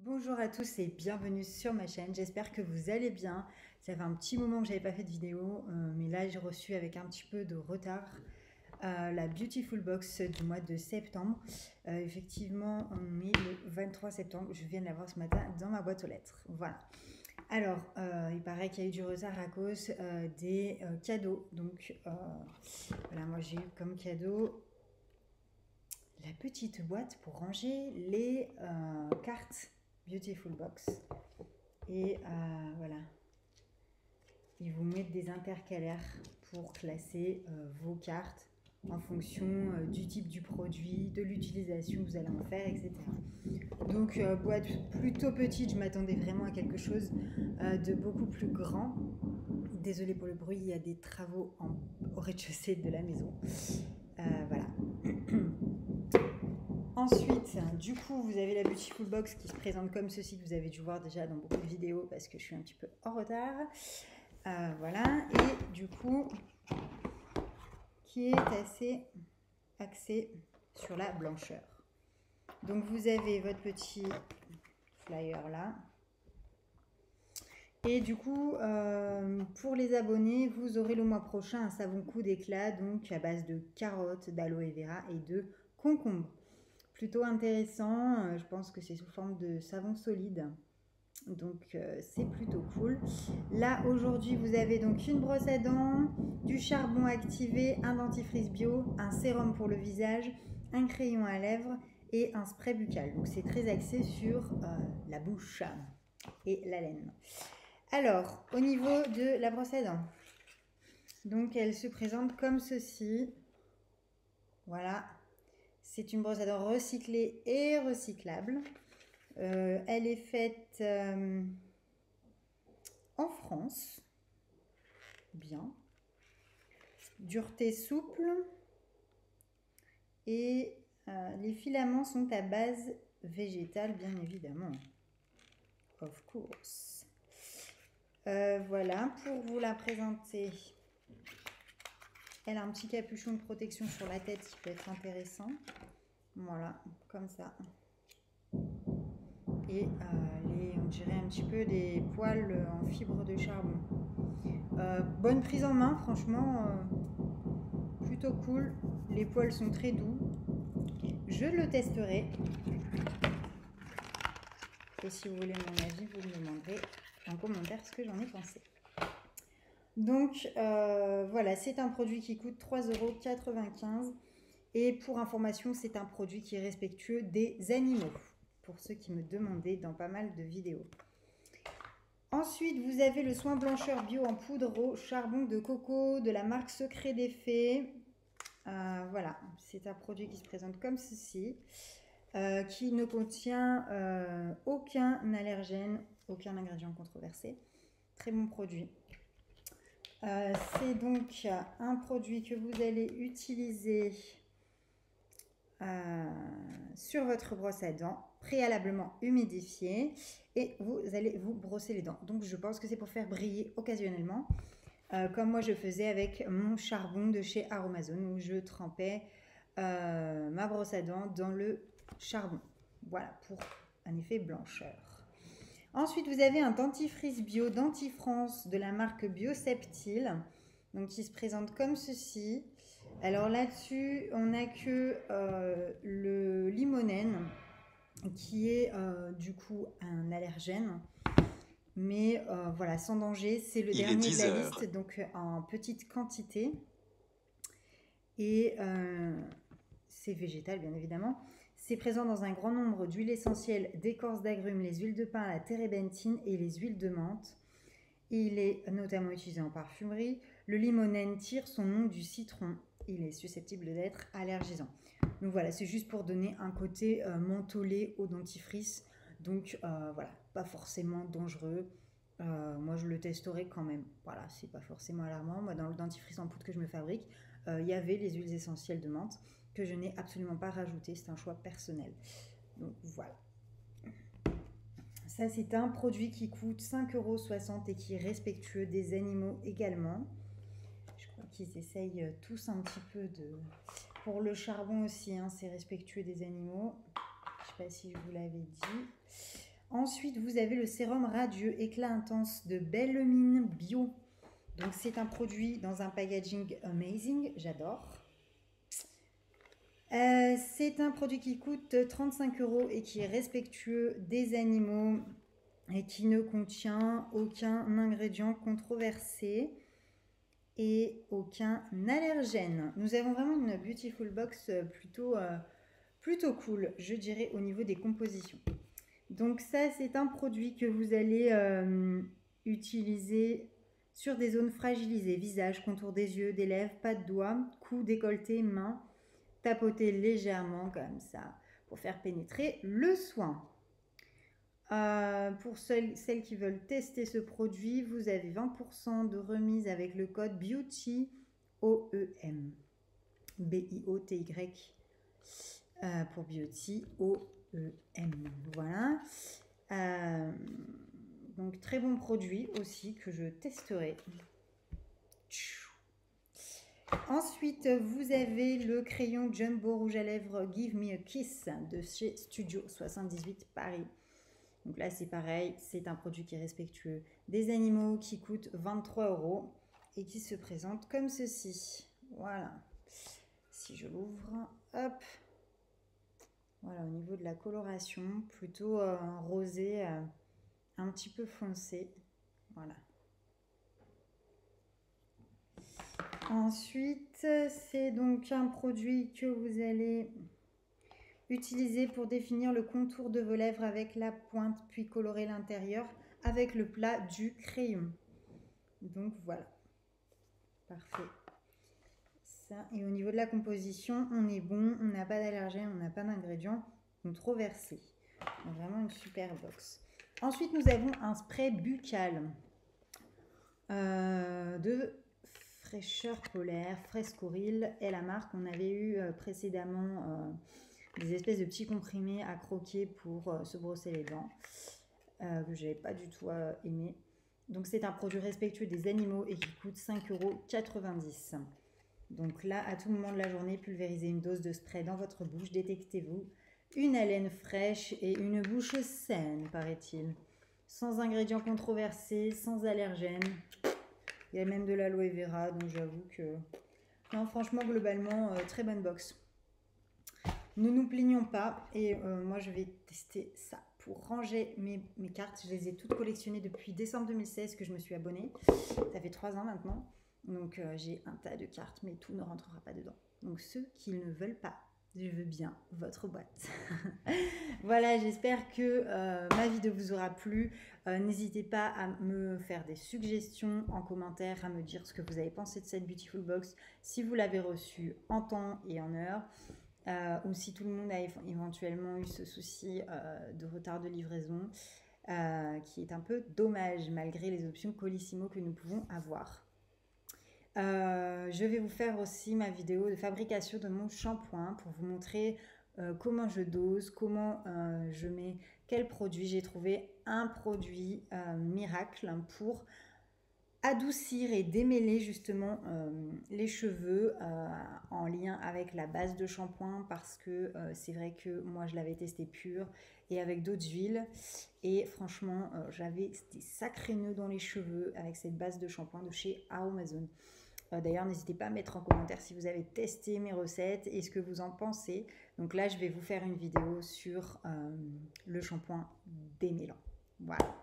Bonjour à tous et bienvenue sur ma chaîne, j'espère que vous allez bien. Ça fait un petit moment que j'avais pas fait de vidéo, mais là j'ai reçu avec un petit peu de retard la Beautiful Box du mois de septembre. Effectivement, on est le 23 septembre, je viens de l'avoir ce matin dans ma boîte aux lettres. Voilà. Alors, il paraît qu'il y a eu du retard à cause des cadeaux. Donc, voilà, moi j'ai eu comme cadeau la petite boîte pour ranger les cartes Beautiful Box. Et voilà, ils vous mettent des intercalaires pour classer vos cartes en fonction du type du produit, de l'utilisation que vous allez en faire, etc. Donc boîte plutôt petite, je m'attendais vraiment à quelque chose de beaucoup plus grand. Désolée pour le bruit, il y a des travaux au rez-de-chaussée de la maison. Voilà. Ensuite, du coup, vous avez la Beautiful Box qui se présente comme ceci, que vous avez dû voir déjà dans beaucoup de vidéos parce que je suis un petit peu en retard. Voilà, et du coup, qui est assez axé sur la blancheur. Donc, vous avez votre petit flyer là. Et du coup, pour les abonnés, vous aurez le mois prochain un savon coup d'éclat, donc à base de carottes, d'aloe vera et de concombre. Plutôt intéressant, je pense que c'est sous forme de savon solide, donc c'est plutôt cool. Là aujourd'hui vous avez donc une brosse à dents, du charbon activé, un dentifrice bio, un sérum pour le visage, un crayon à lèvres et un spray buccal. Donc c'est très axé sur la bouche et la laine. Alors au niveau de la brosse à dents, donc elle se présente comme ceci. Voilà. C'est une brosse à dents recyclée et recyclable. Elle est faite en France. Bien. Dureté souple. Et les filaments sont à base végétale, bien évidemment. Of course. Voilà, pour vous la présenter. Elle a un petit capuchon de protection sur la tête qui peut être intéressant. Voilà, comme ça. Et on dirait un petit peu des poils en fibre de charbon. Bonne prise en main, franchement, plutôt cool. Les poils sont très doux. Je le testerai. Et si vous voulez mon avis, vous me demanderez en commentaire ce que j'en ai pensé. Donc voilà, c'est un produit qui coûte 3,95 €. Et pour information, c'est un produit qui est respectueux des animaux, pour ceux qui me demandaient dans pas mal de vidéos. Ensuite, vous avez le soin blancheur bio en poudre au charbon de coco de la marque Secret des Fées. Voilà, c'est un produit qui se présente comme ceci, qui ne contient aucun allergène, aucun ingrédient controversé. Très bon produit. C'est donc un produit que vous allez utiliser sur votre brosse à dents, préalablement humidifiée, et vous allez vous brosser les dents. Donc je pense que c'est pour faire briller occasionnellement, comme moi je faisais avec mon charbon de chez Aromazone, où je trempais ma brosse à dents dans le charbon. Voilà, pour un effet blancheur. Ensuite, vous avez un dentifrice bio Dentifrance de la marque Bioseptile, donc qui se présente comme ceci. Alors là-dessus, on n'a que le limonène, qui est du coup un allergène, mais voilà, sans danger. C'est le dernier de la liste, donc en petite quantité. Et c'est végétal, bien évidemment. C'est présent dans un grand nombre d'huiles essentielles, d'écorce d'agrumes, les huiles de pin, la térébenthine et les huiles de menthe. Il est notamment utilisé en parfumerie. Le limonène tire son nom du citron. Il est susceptible d'être allergisant. Donc voilà, c'est juste pour donner un côté mentholé au dentifrice. Donc voilà, pas forcément dangereux. Moi, je le testerai quand même. Voilà, c'est pas forcément alarmant. Moi, dans le dentifrice en poudre que je me fabrique, il y avait les huiles essentielles de menthe que je n'ai absolument pas rajouté. C'est un choix personnel. Donc voilà. Ça, c'est un produit qui coûte 5,60 € et qui est respectueux des animaux également. crois qu'ils essayent tous un petit peu de... Pour le charbon aussi, hein, c'est respectueux des animaux. Je ne sais pas si je vous l'avais dit. Ensuite, vous avez le sérum radieux éclat intense de Belle Mine Bio. Donc, c'est un produit dans un packaging amazing. J'adore. C'est un produit qui coûte 35 € et qui est respectueux des animaux et qui ne contient aucun ingrédient controversé et aucun allergène. Nous avons vraiment une beautiful box plutôt cool, je dirais, au niveau des compositions. Donc ça, c'est un produit que vous allez utiliser sur des zones fragilisées, visage, contour des yeux, des lèvres, pas de doigts, cou, décolleté, mains. Tapoter légèrement comme ça pour faire pénétrer le soin. Pour celles qui veulent tester ce produit, vous avez 20% de remise avec le code BEAUTY OEM. B-I-O-T-Y pour Beauty OEM. Voilà. Donc très bon produit aussi que je testerai. Ensuite, vous avez le crayon Jumbo Rouge à lèvres Give Me a Kiss de chez Studio 78 Paris. Donc là, c'est pareil, c'est un produit qui est respectueux des animaux, qui coûte 23 € et qui se présente comme ceci. Voilà. Si je l'ouvre, hop. Voilà, au niveau de la coloration, plutôt un rosé un petit peu foncé. Voilà. Ensuite, c'est donc un produit que vous allez utiliser pour définir le contour de vos lèvres avec la pointe, puis colorer l'intérieur avec le plat du crayon. Donc voilà, parfait. Ça, et au niveau de la composition, on est bon, on n'a pas d'allergènes, on n'a pas d'ingrédients controversés. Donc vraiment une super box. Ensuite, nous avons un spray buccal de fraîcheur polaire, Frescoril est la marque. On avait eu précédemment des espèces de petits comprimés à croquer pour se brosser les dents, que je n'avais pas du tout aimé. Donc c'est un produit respectueux des animaux et qui coûte 5,90 €. Donc là, à tout moment de la journée, pulvérisez une dose de spray dans votre bouche, détectez-vous une haleine fraîche et une bouche saine, paraît-il. Sans ingrédients controversés, sans allergènes. Il y a même de l'aloe vera, donc j'avoue que... Non, franchement, globalement, très bonne box. Ne nous plaignons pas. Et moi, je vais tester ça pour ranger mes cartes. Je les ai toutes collectionnées depuis décembre 2016 que je me suis abonnée. Ça fait 3 ans maintenant. Donc, j'ai un tas de cartes, mais tout ne rentrera pas dedans. Donc, ceux qui ne veulent pas, je veux bien votre boîte. Voilà, j'espère que ma vidéo vous aura plu. N'hésitez pas à me faire des suggestions en commentaire, à me dire ce que vous avez pensé de cette Beautiful Box, si vous l'avez reçue en temps et en heure, ou si tout le monde a éventuellement eu ce souci de retard de livraison, qui est un peu dommage malgré les options Colissimo que nous pouvons avoir. Je vais vous faire aussi ma vidéo de fabrication de mon shampoing pour vous montrer comment je dose, comment je mets quel produit. J'ai trouvé un produit miracle pour adoucir et démêler justement les cheveux en lien avec la base de shampoing, parce que c'est vrai que moi je l'avais testé pur et avec d'autres huiles et franchement j'avais des sacrés nœuds dans les cheveux avec cette base de shampoing de chez Amazon. D'ailleurs, n'hésitez pas à mettre en commentaire si vous avez testé mes recettes et ce que vous en pensez. Donc là, je vais vous faire une vidéo sur le shampoing démêlant. Voilà,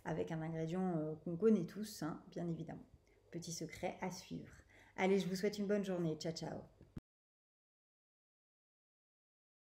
avec un ingrédient qu'on connaît tous, hein, bien évidemment. Petit secret à suivre. Allez, je vous souhaite une bonne journée. Ciao, ciao.